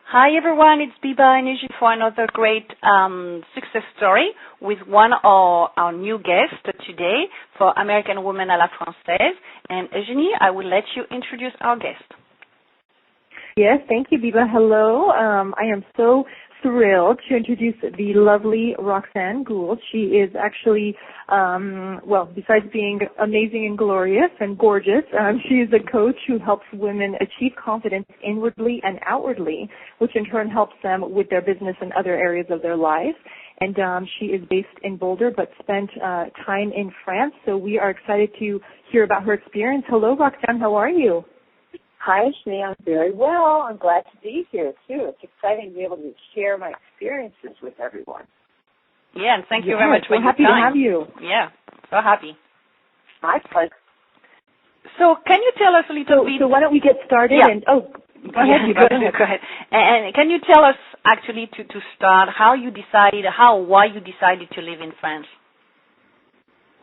Hi everyone, it's Biba and Eugenie for another great success story with one of our new guests today for American Women à la Française. And Eugenie, I will let you introduce our guest. Yes, thank you, Biba. Hello. I am so thrilled to introduce the lovely Roxanne Gould. She is actually, besides being amazing and glorious and gorgeous, she is a coach who helps women achieve confidence inwardly and outwardly, which in turn helps them with their business and other areas of their life. And she is based in Boulder but spent time in France, so we are excited to hear about her experience. Hello, Roxanne. How are you? Hi, Shani. I'm very well. I'm glad to be here, too. It's exciting to be able to share my experiences with everyone. Yeah, and thank you very much for your time. We're happy to have you. Yeah, so happy. My pleasure. So can you tell us a little bit? So why don't we get started? Yeah. And go ahead. Go ahead. And can you tell us actually to start why you decided to live in France?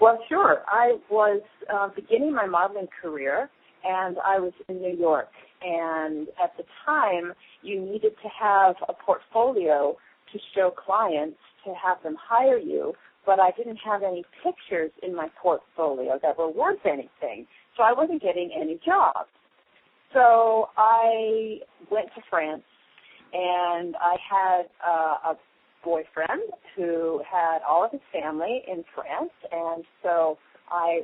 Well, sure. I was beginning my modeling career, and I was in New York. And at the time, you needed to have a portfolio to show clients to have them hire you, but I didn't have any pictures in my portfolio that were worth anything, so I wasn't getting any jobs. So I went to France, and I had a boyfriend who had all of his family in France, and so I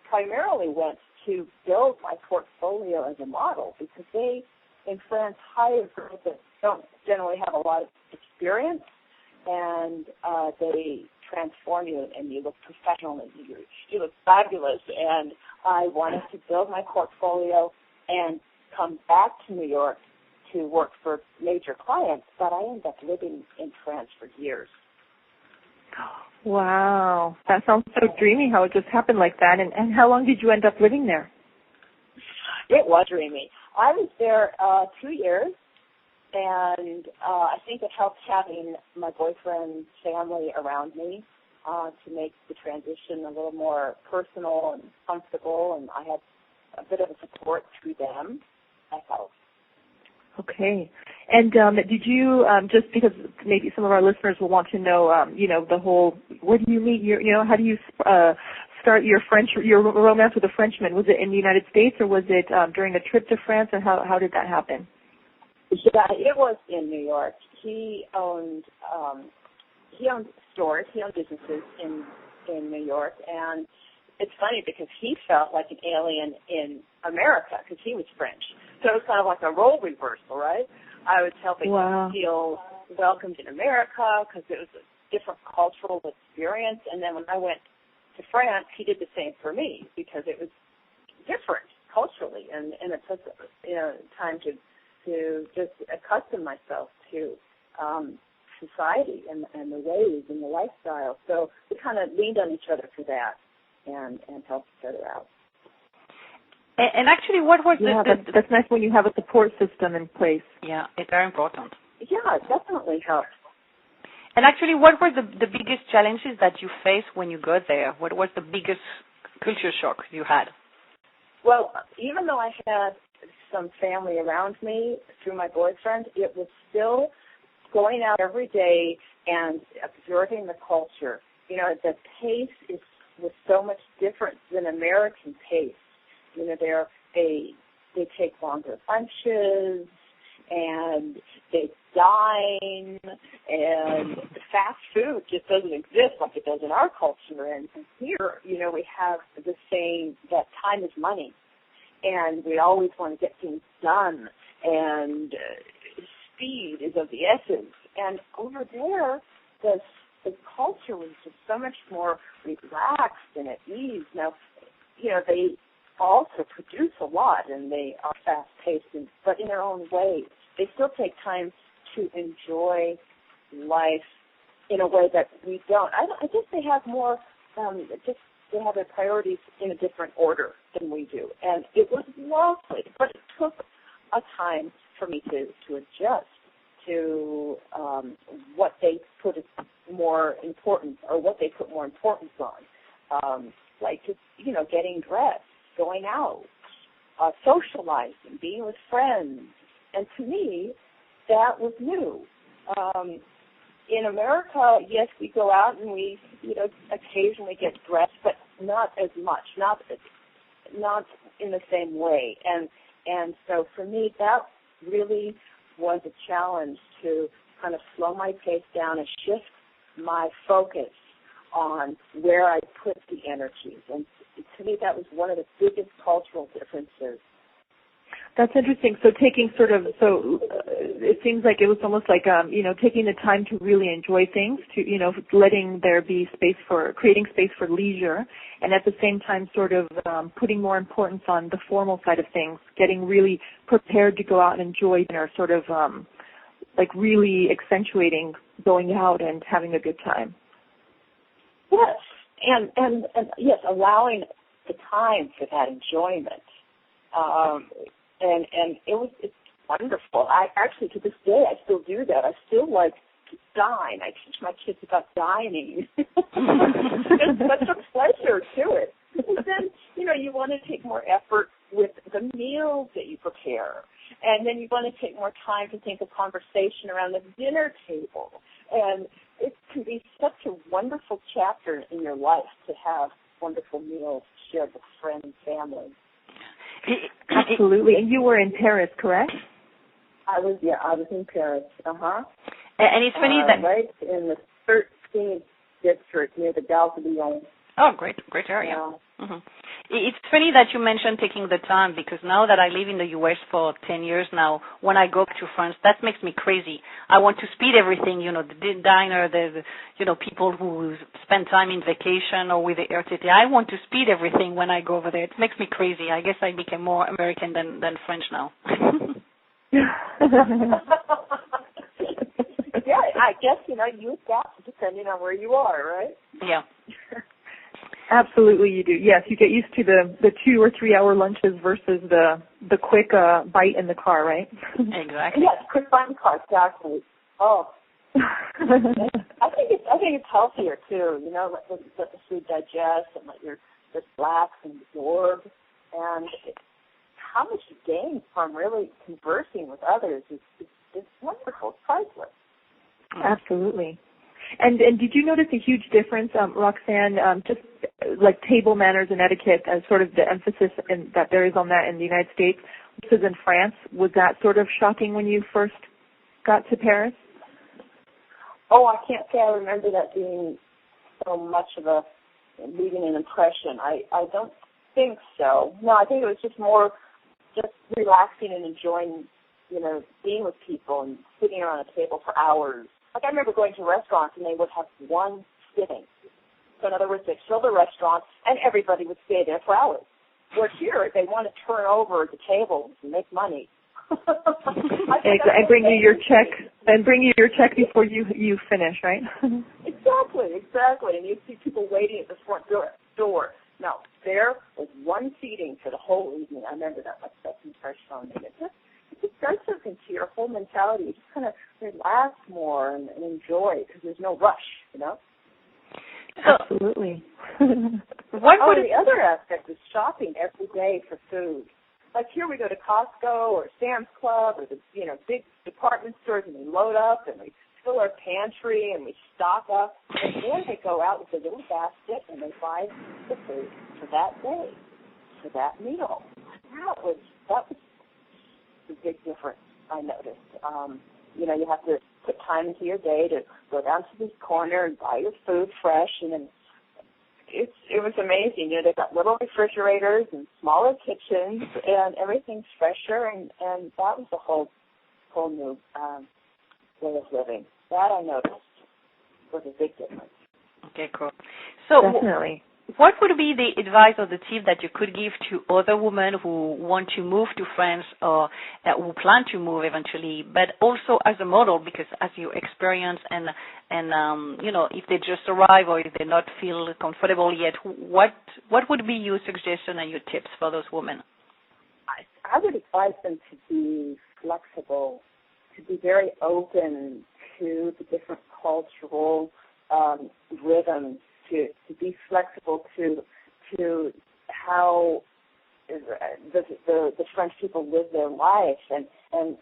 primarily went to build my portfolio as a model because they, in France, hire girls that don't generally have a lot of experience, and they transform you and you look professional and you look fabulous. And I wanted to build my portfolio and come back to New York to work for major clients, but I ended up living in France for years. Wow, that sounds so dreamy how it just happened like that. And how long did you end up living there? It was dreamy. I was there 2 years, and I think it helped having my boyfriend's family around me to make the transition a little more personal and comfortable, and I had a bit of a support through them. That helped. Okay. And did you, just because maybe some of our listeners will want to know, the whole, where do you meet, how do you start your romance with a Frenchman? Was it in the United States or was it during a trip to France, or how did that happen? Yeah, it was in New York. He owned stores, he owned businesses in New York, and it's funny because he felt like an alien in America because he was French. So it was kind of like a role reversal, right? I was helping him feel welcomed in America because it was a different cultural experience. And then when I went to France, he did the same for me because it was different culturally. And it took time to just accustom myself to society and the ways and the lifestyle. So we kind of leaned on each other for that and helped each other out. And actually, what was that's nice when you have a support system in place. Yeah, it's very important. Yeah, it definitely helps. And actually, what were the biggest challenges that you faced when you got there? What was the biggest culture shock you had? Well, even though I had some family around me through my boyfriend, it was still going out every day and observing the culture. The pace was so much different than American pace. They take longer lunches, and they dine, and fast food just doesn't exist like it does in our culture. And here, we have the saying that time is money, and we always want to get things done, and speed is of the essence. And over there, the culture was just so much more relaxed and at ease. Now, they also produce a lot, and they are fast-paced, but in their own way. They still take time to enjoy life in a way that we don't. I guess they have more, they have their priorities in a different order than we do. And it was lovely, but it took a time for me to adjust to what they put as more important, or what they put more importance on, like just, getting dressed, going out, socializing, being with friends. And to me, that was new. In America, yes, we go out and we, occasionally get dressed, but not as much, not in the same way. And so for me, that really was a challenge to kind of slow my pace down and shift my focus on where I put the energies. And to me, that was one of the biggest cultural differences. That's interesting. So taking it seems like it was almost like, taking the time to really enjoy things, to, letting there be creating space for leisure, and at the same time sort of putting more importance on the formal side of things, getting really prepared to go out and enjoy dinner, sort of really accentuating going out and having a good time. Yes, and yes, allowing the time for that enjoyment. And it's wonderful. I actually, to this day, I still do that. I still like to dine. I teach my kids about dining. There's such a pleasure to it. But then, you want to take more effort with the meals that you prepare. And then you want to take more time to think of conversation around the dinner table. And it can be such a wonderful chapter in your life to have wonderful meals shared with friends and family. Absolutely. And you were in Paris, correct? I was in Paris. And it's funny that right in the 13th district near the Gare de Lyon. Oh, great area. Yeah. Mm-hmm. It's funny that you mentioned taking the time, because now that I live in the U.S. for 10 years now, when I go to France, that makes me crazy. I want to speed everything, the diner, the people who spend time in vacation or with the RTT. I want to speed everything when I go over there. It makes me crazy. I guess I became more American than French now. Yeah, I guess, you adapt depending on where you are, right? Yeah. Absolutely, you do. Yes, you get used to the 2 or 3 hour lunches versus the quick bite in the car, right? Exactly. Yes, quick bite in the car, exactly. Oh, I think it's healthier too. Let the food digest and let your relax and absorb. And how much you gain from really conversing with others is wonderful. It's priceless. Absolutely. And did you notice a huge difference, Roxanne, just like table manners and etiquette, as sort of the emphasis that there is on that in the United States versus in France? Was that sort of shocking when you first got to Paris? Oh, I can't say I remember that being so much of leaving an impression. I don't think so. No, I think it was just more just relaxing and enjoying, being with people and sitting around a table for hours. Like I remember going to restaurants and they would have one sitting. So in other words, they'd fill the restaurant and everybody would stay there for hours. Where here, they want to turn over the tables and make money. And bring you your check before you finish, right? Exactly. And you see people waiting at the front door. Now, there was one seating for the whole evening. I remember that. That's impression on me. It does something to your whole mentality. You just kind of relax more and enjoy because there's no rush, Absolutely. The other aspect is shopping every day for food. Like here we go to Costco or Sam's Club or the big department stores and we load up and we fill our pantry and we stock up. And then they go out with a little basket and they buy the food for that day, for that meal. That was the big difference I noticed. You have to put time into your day to go down to this corner and buy your food fresh, and then it was amazing. They've got little refrigerators and smaller kitchens, and everything's fresher, and that was a whole new way of living. That I noticed was a big difference. Okay, cool. So definitely. What would be the advice or the tip that you could give to other women who want to move to France or who plan to move eventually, but also as a model, because as you experience and if they just arrive or if they not feel comfortable yet, what would be your suggestion and your tips for those women? I would advise them to be flexible, to be very open to the different cultural rhythms, to be flexible to how the French people live their life, and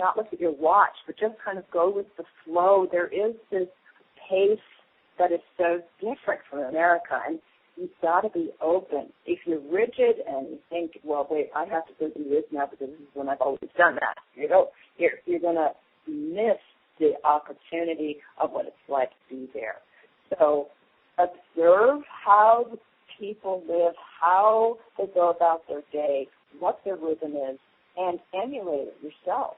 not look at your watch, but just kind of go with the flow. There is this pace that is so different from America, and you've got to be open. If you're rigid and you think, well, wait, I have to go do this now because this is when I've always done that, you're going to miss the opportunity of what it's like to be there. So observe how the people live, how they go about their day, what their rhythm is, and emulate it yourself,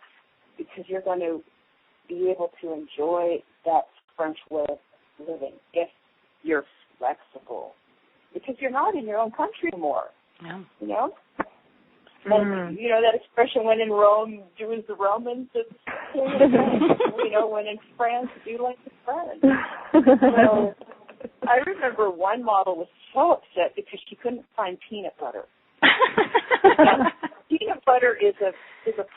because you're going to be able to enjoy that French way of living if you're flexible, because you're not in your own country anymore. Yeah. You know? And, you know, that expression, when in Rome, do as the Romans, it's, you know, when in France, do like the French. So I remember one model was so upset because she couldn't find peanut butter. Peanut butter is a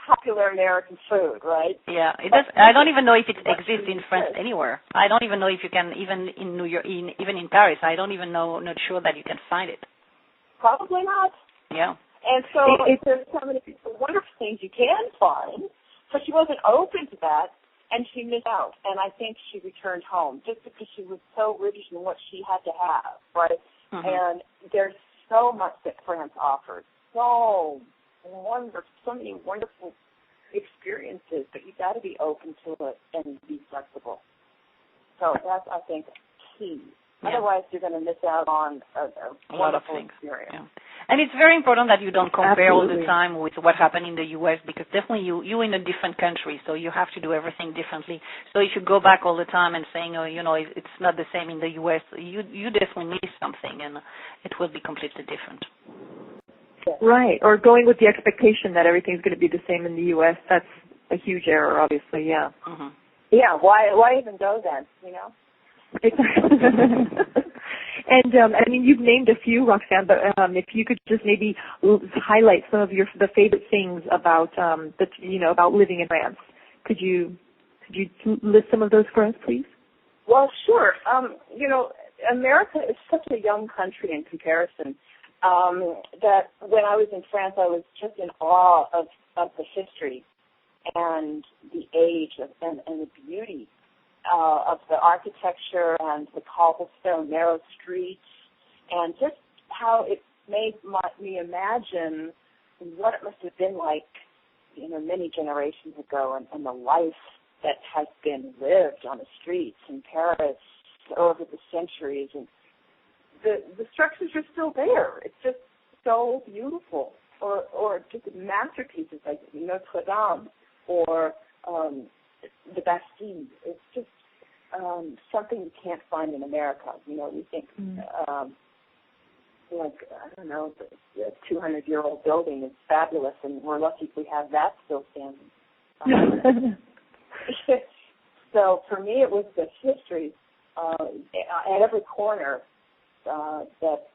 popular American food, right? Yeah, it does. I don't even know if it exists in France anywhere. I don't even know if you can, even in New York, even in Paris. I don't even know, not sure that you can find it. Probably not. Yeah. And so there's so many wonderful things you can find. So she wasn't open to that, and she missed out. And I think she returned home just because she was so rigid in what she had to have, right? Mm-hmm. And there's so much that France offers. So many wonderful experiences, but you've got to be open to it and be flexible. So that's, I think, key. Yeah. Otherwise, you're going to miss out on a lot of things. Experience. Yeah. And it's very important that you don't compare Absolutely. all the time with what happened in the U.S. because definitely you're in a different country, so you have to do everything differently. So if you go back all the time and saying, oh, you know, it's not the same in the U.S., you definitely miss something, and it will be completely different. Right, or going with the expectation that everything's going to be the same in the U.S., that's a huge error, obviously, yeah. Mm-hmm. Yeah, why even go then, you know? And I mean, you've named a few, Roxanne, but if you could just maybe highlight some of the favorite things about about living in France, could you list some of those for us, please? Well, sure. You know, America is such a young country in comparison that when I was in France, I was just in awe of the history and the age and the beauty of the architecture and the cobblestone narrow streets, and just how it made me imagine what it must have been like, you know, many generations ago, and the life that has been lived on the streets in Paris over the centuries. And the structures are still there. It's just so beautiful. Or just masterpieces like Notre Dame or the Bastille. It's just something you can't find in America. You know, we think like, I don't know, the 200-year-old building is fabulous, and we're lucky if we have that still standing. So for me, it was the history at every corner that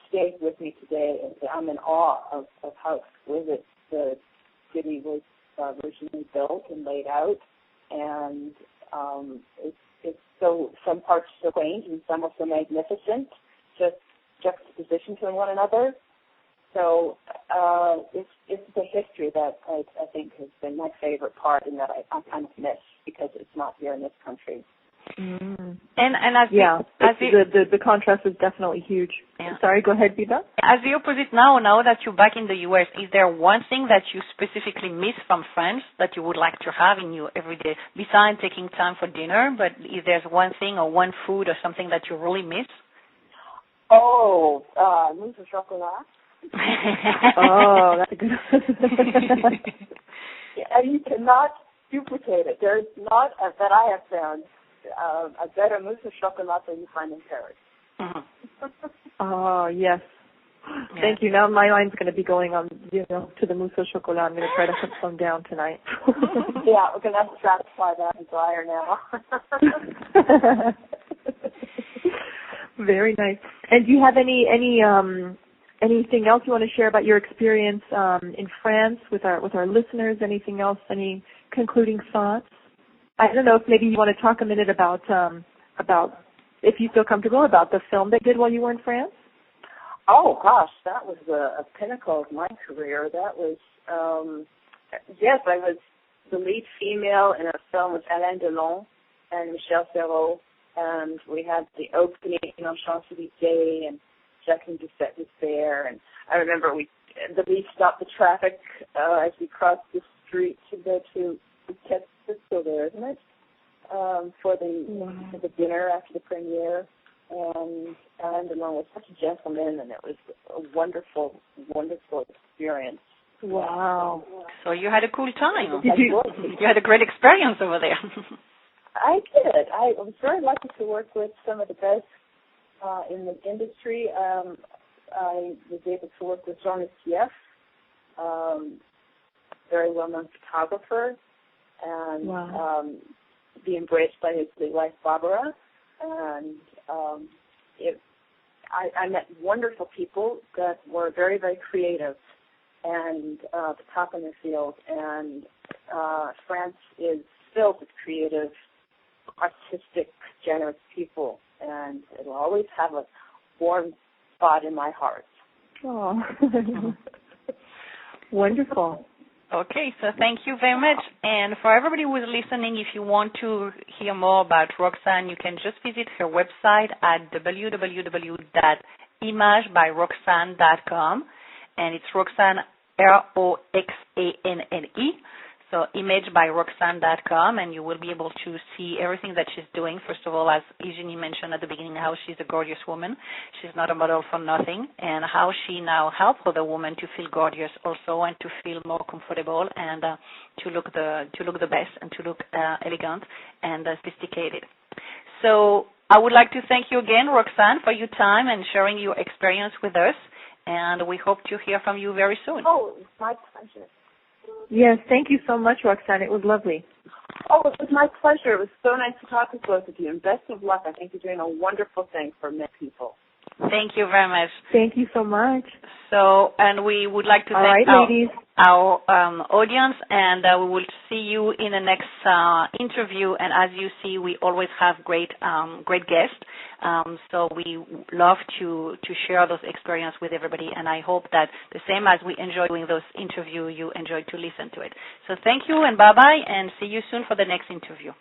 stays with me today. I'm in awe of how exquisite the city was originally built and laid out, and it's so, some parts so quaint and some are so magnificent, just juxtaposition to one another. So it's the history that I think has been my favorite part, and that I kind of miss because it's not here in this country. Mm. And as the contrast is definitely huge. Yeah. Sorry, go ahead, Biba. As the opposite now that you're back in the U.S., is there one thing that you specifically miss from France that you would like to have in your everyday, besides taking time for dinner, but if there's one thing or one food or something that you really miss? Oh, mousse au chocolat. Oh, that's a good And you cannot duplicate it. There's not, that I have found, a better mousse au chocolat than you find in Paris. Mm-hmm. Oh, yes. Yeah. Thank you. Now my mind's going to be going on, to the mousse au chocolat. I'm going to try to put some down tonight. Yeah, we're going to have to satisfy that desire now. Very nice. And do you have anything else you want to share about your experience in France with our listeners? Anything else? Any concluding thoughts? I don't know if maybe you want to talk a minute about if you feel comfortable about the film they did while you were in France. Oh gosh, that was a pinnacle of my career. That was yes, I was the lead female in our film was Alain Delon and Michel Serrault, and we had the opening on Champs-Élysées, and Jacqueline Doucette was there. And I remember the lead stopped the traffic as we crossed the street to go to it's still there, isn't it? For the dinner after the premiere. And Alain Delon was such a gentleman, and it was a wonderful, wonderful experience. Wow. So you had a cool time. You had a great experience over there. I did. I was very lucky to work with some of the best in the industry. I was able to work with Jean Lucief, very well-known photographer, and be embraced by his wife, Barbara. And I met wonderful people that were very, very creative and the top in their field. And France is filled with creative, artistic, generous people, and it'll always have a warm spot in my heart. Oh, wonderful. Okay, so thank you very much. And for everybody who is listening, if you want to hear more about Roxanne, you can just visit her website at www.imagebyroxanne.com. And it's Roxanne, Roxanne. So imagebyroxanne.com, and you will be able to see everything that she's doing. First of all, as Eugenie mentioned at the beginning, how she's a gorgeous woman. She's not a model for nothing, and how she now helps other women to feel gorgeous also, and to feel more comfortable, and to look the best, and to look elegant and sophisticated. So I would like to thank you again, Roxanne, for your time and sharing your experience with us, and we hope to hear from you very soon. Oh, it's my pleasure. Yes, thank you so much, Roxanne. It was lovely. Oh, it was my pleasure. It was so nice to talk with both of you, and best of luck. I think you're doing a wonderful thing for many people. Thank you very much. Thank you so much. So, and we would like to thank our audience, and we will see you in the next interview. And as you see, we always have great guests. So we love to share those experiences with everybody, and I hope that the same as we enjoy doing those interviews, you enjoy to listen to it. So thank you, and bye-bye, and see you soon for the next interview.